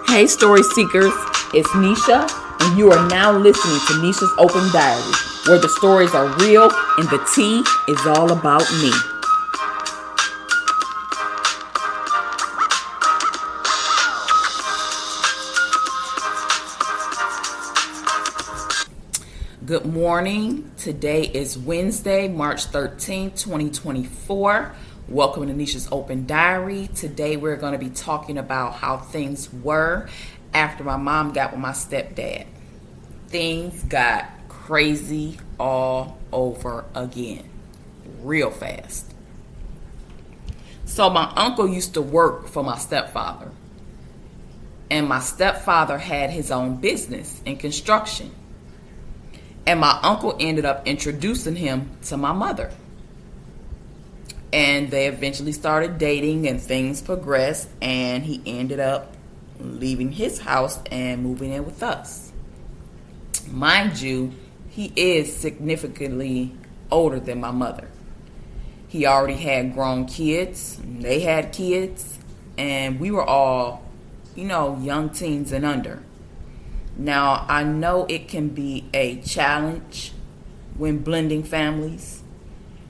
Hey, story seekers, it's Nisha, and you are now listening to Nisha's Open Diary, where the stories are real and the tea is all about me. Good morning. Today is Wednesday, March 13th, 2024. Welcome to Nisha's Open Diary. Today we're going to be talking about how things were after my mom got with my stepdad. Things got crazy all over again, real fast. So my uncle used to work for my stepfather, and my stepfather had his own business in construction. And my uncle ended up introducing him to my mother. And they eventually started dating and things progressed. And he ended up leaving his house and moving in with us. Mind you, he is significantly older than my mother. He already had grown kids. They had kids. And we were all, young teens and under. Now, I know it can be a challenge when blending families,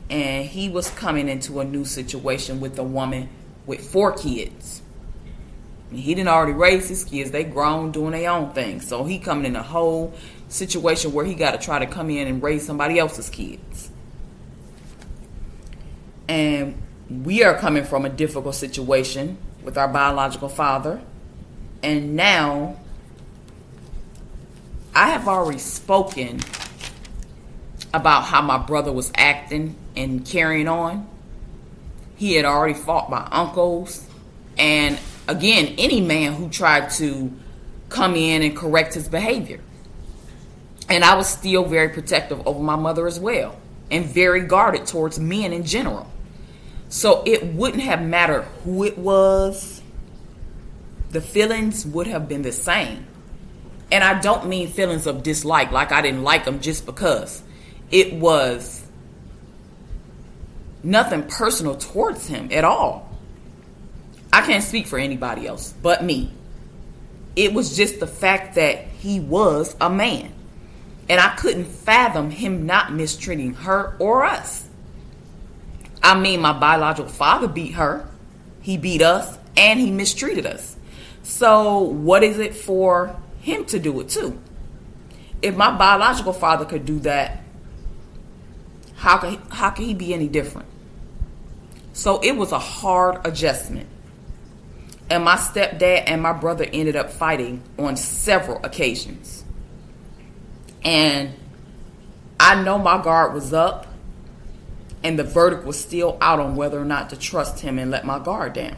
and he was coming into a new situation with a woman with 4 kids. He didn't already raise his kids. They grown doing their own thing. So he coming in a whole situation where he got to try to come in and raise somebody else's kids. And we are coming from a difficult situation with our biological father. And now I have already spoken about how my brother was acting and carrying on. He had already fought my uncles. And again, any man who tried to come in and correct his behavior. And I was still very protective over my mother as well. And very guarded towards men in general. So it wouldn't have mattered who it was. The feelings would have been the same. And I don't mean feelings of dislike, like I didn't like him just because. It was nothing personal towards him at all. I can't speak for anybody else but me. It was just the fact that he was a man. And I couldn't fathom him not mistreating her or us. I mean, my biological father beat her. He beat us and he mistreated us. So what is it for him to do it too? If my biological father could do that, how could he be any different? So it was a hard adjustment. And my stepdad and my brother ended up fighting on several occasions. And I know my guard was up, and the verdict was still out on whether or not to trust him and let my guard down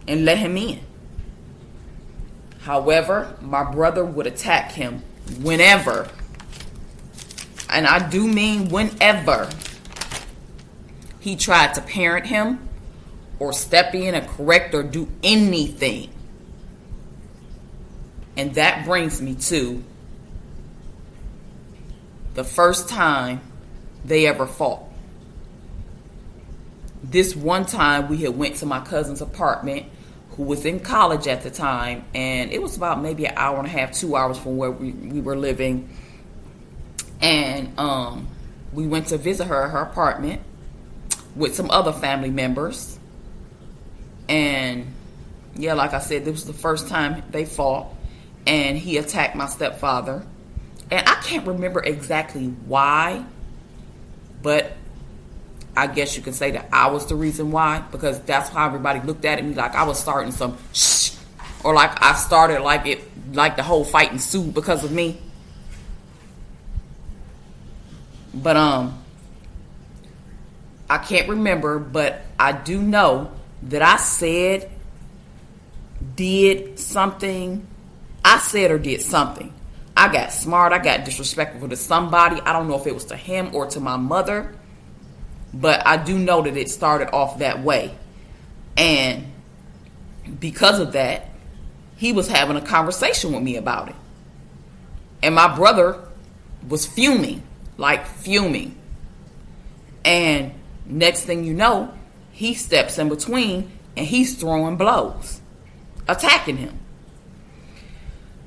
and let him in. However, my brother would attack him whenever, and I do mean whenever, he tried to parent him or step in and correct or do anything. And that brings me to the first time they ever fought. This one time we had went to my cousin's apartment, who was in college at the time, and it was about maybe an hour and a half, 2 hours from where we were living. And we went to visit her at her apartment with some other family members. And yeah, like I said, this was the first time they fought, and he attacked my stepfather. And I can't remember exactly why, but I guess you could say that I was the reason why, because that's how everybody looked at me, like I was starting some shh, or like I started like the whole fight ensued because of me. But I can't remember, but I do know that I said or did something. I got smart, I got disrespectful to somebody. I don't know if it was to him or to my mother, but I do know that it started off that way. And because of that, he was having a conversation with me about it. And my brother was fuming. And next thing you know, he steps in between and he's throwing blows, attacking him.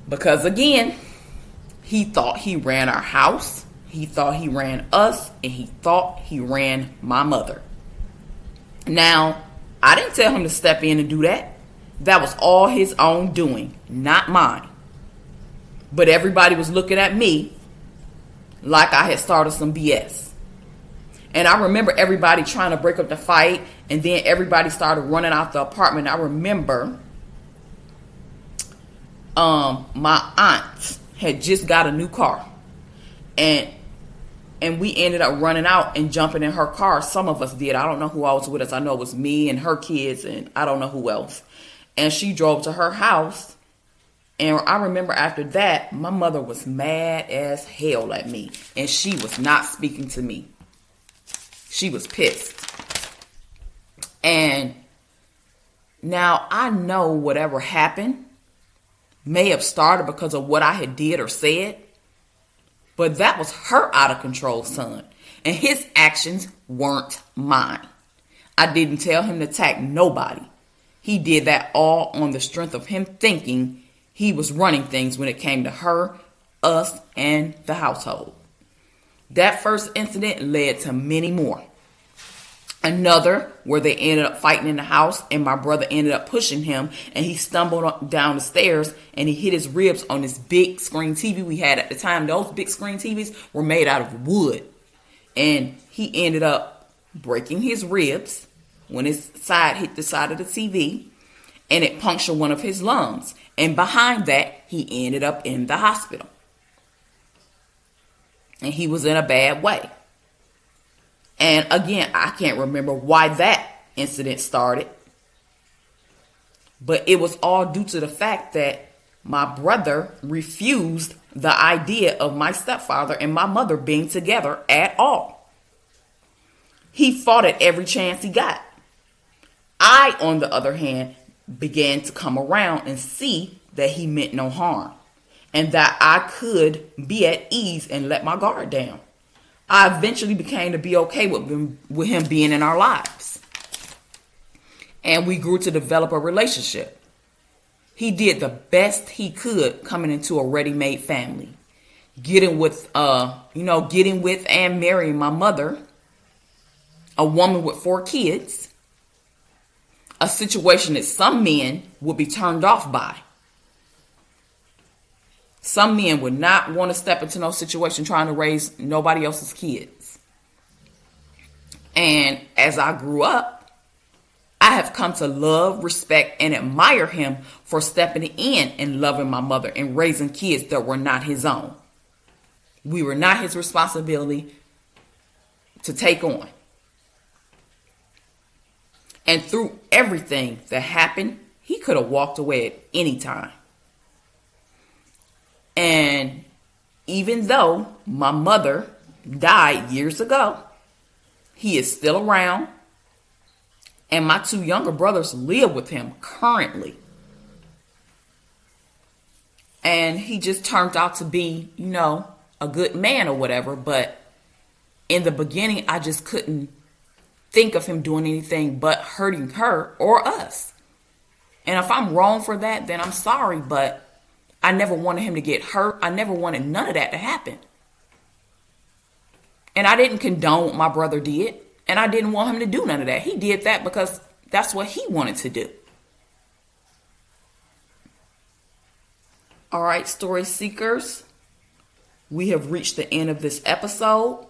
Because again, he thought he ran our house, he thought he ran us, and he thought he ran my mother. Now, I didn't tell him to step in and do that. That was all his own doing, not mine. But everybody was looking at me like I had started some BS. And I remember everybody trying to break up the fight, and then everybody started running out the apartment. I remember my aunt had just got a new car, and we ended up running out and jumping in her car. Some of us did. I don't know who else was with us. I know it was me and her kids, and I don't know who else. And she drove to her house. And I remember after that, my mother was mad as hell at me. And she was not speaking to me. She was pissed. And now I know whatever happened may have started because of what I had did or said. But that was her out of control son. And his actions weren't mine. I didn't tell him to attack nobody. He did that all on the strength of him thinking he was running things when it came to her, us, and the household. That first incident led to many more. Another where they ended up fighting in the house, and my brother ended up pushing him, and he stumbled down the stairs and he hit his ribs on this big screen TV we had at the time. Those big screen TVs were made out of wood, and he ended up breaking his ribs when his side hit the side of the TV, and it punctured one of his lungs. And behind that, he ended up in the hospital. And he was in a bad way. And again, I can't remember why that incident started. But it was all due to the fact that my brother refused the idea of my stepfather and my mother being together at all. He fought at every chance he got. I, on the other hand, began to come around and see that he meant no harm and that I could be at ease and let my guard down. I eventually became to be okay with him being in our lives. And we grew to develop a relationship. He did the best he could coming into a ready-made family. Getting with and marrying my mother, a woman with 4 kids, a situation that some men would be turned off by. Some men would not want to step into no situation trying to raise nobody else's kids. And as I grew up, I have come to love, respect, and admire him for stepping in and loving my mother and raising kids that were not his own. We were not his responsibility to take on. And through everything that happened, he could have walked away at any time. And even though my mother died years ago, he is still around. And my 2 younger brothers live with him currently. And he just turned out to be, a good man or whatever. But in the beginning, I just couldn't think of him doing anything but hurting her or us. And if I'm wrong for that, then I'm sorry, but I never wanted him to get hurt. I never wanted none of that to happen. And I didn't condone what my brother did, and I didn't want him to do none of that. He did that because that's what he wanted to do. All right, story seekers, we have reached the end of this episode.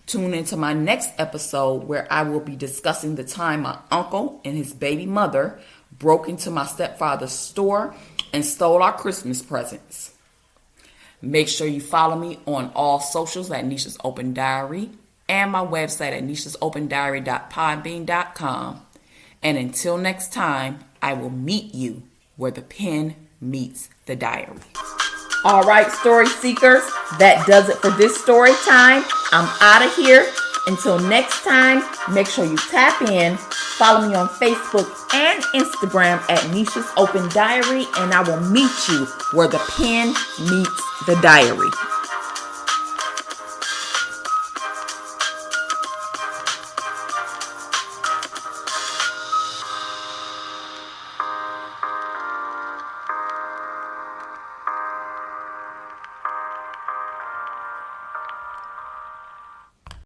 Tune into my next episode where I will be discussing the time my uncle and his baby mother broke into my stepfather's store and stole our Christmas presents. Make sure you follow me on all socials at Nisha's Open Diary and my website at nishasopendiary.podbean.com. And until next time, I will meet you where the pen meets the diary. All right, story seekers, that does it for this story time. I'm out of here. Until next time, make sure you tap in, follow me on Facebook and Instagram at Nisha's Open Diary, and I will meet you where the pen meets the diary.